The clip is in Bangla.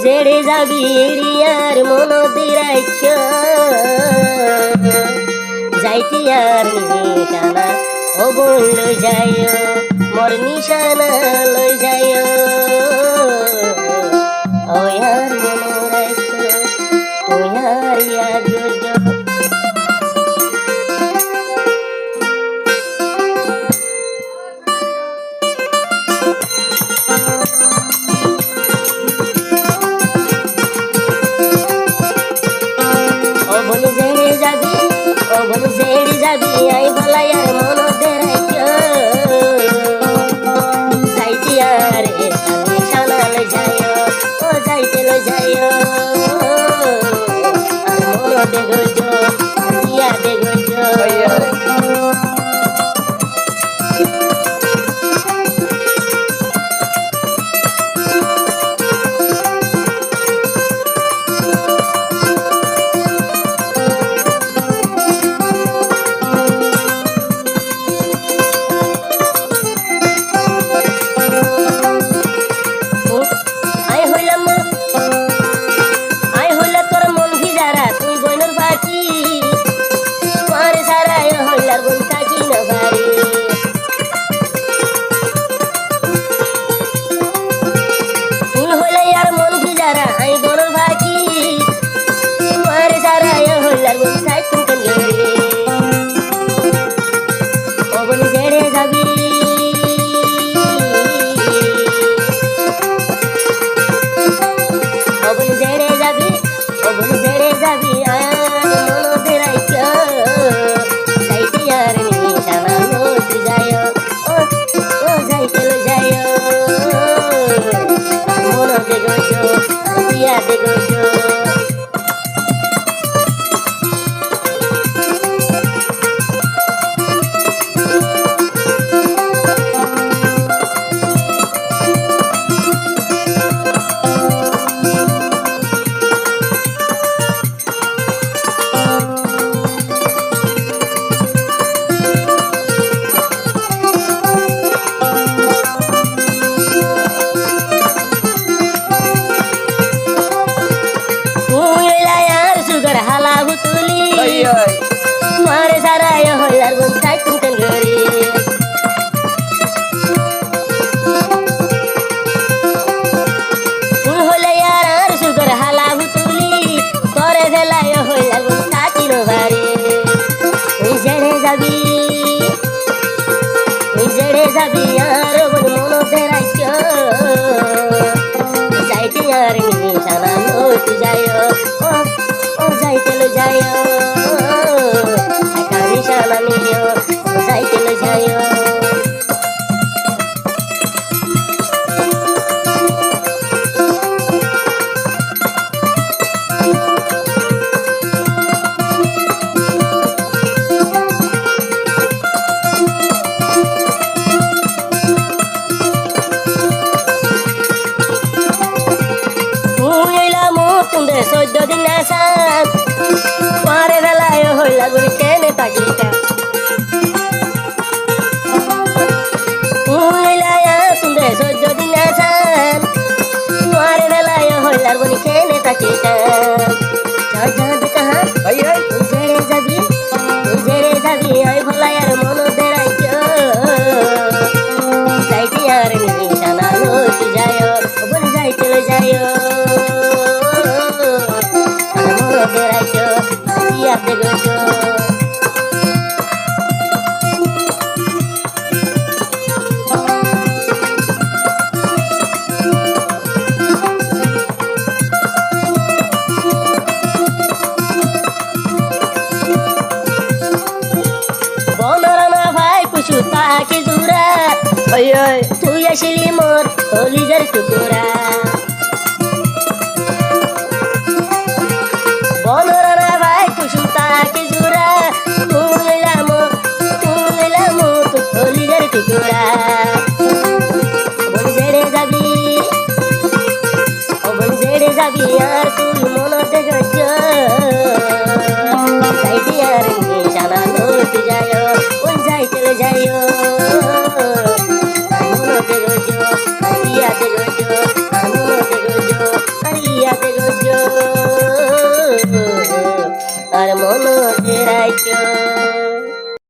ছেড়ে যাবি এড়িয়ার মন দিরাইছ যাইতি আর নিশানা ও বোন লই যাইও মোর নিশানা লই যাইও ও আর মন রাইছ তুই আর ইয়াদ গো ছেড়ে যাবি আই বলাইয়ার মন দেরাইছ যাইতি আর নিশানা লই যাইও ও যাইতে লই যাইও আর মন দেখছ ইয়া দেখছ मारे सारा यो यार गुंसाई तुम कंगरी तुम होले यार सुगर हाला भुतुली तोरे देला यो यार गुंसाई तिनो बारी जड़े जाबी यार बन मोनो देराइयो जाइती यार निशाना लोट जायो ओ जाइते लो जायो চৈধ্য দিন আসান পরে বেলায় হইলা গুলি কেনে তাকিটা শুনবে চৈধ্য দিন আসান পরে বেলায় হইলা গুলি কেনে তাকিটা ছেড়ে যাবি আই ভলাইয়ার মন দেরাইছ যাইতি আর নিশানা লইতে যায় বলে যাইতে লই যায় তাকে জুরা তুই আসিলি মোর হলিজার টুকুরা বনরানা ভাই কুসুম তাকে জুরা তুই মোর হলিজার টুকুরা বন ছেড়ে যাবি আর তুই মনতে গজ যাইতি আর নিশানা লোট যায় ওই যাইতে যায় মনতে গজ ইয়াতে গজ মনতে গজ মন রাইছো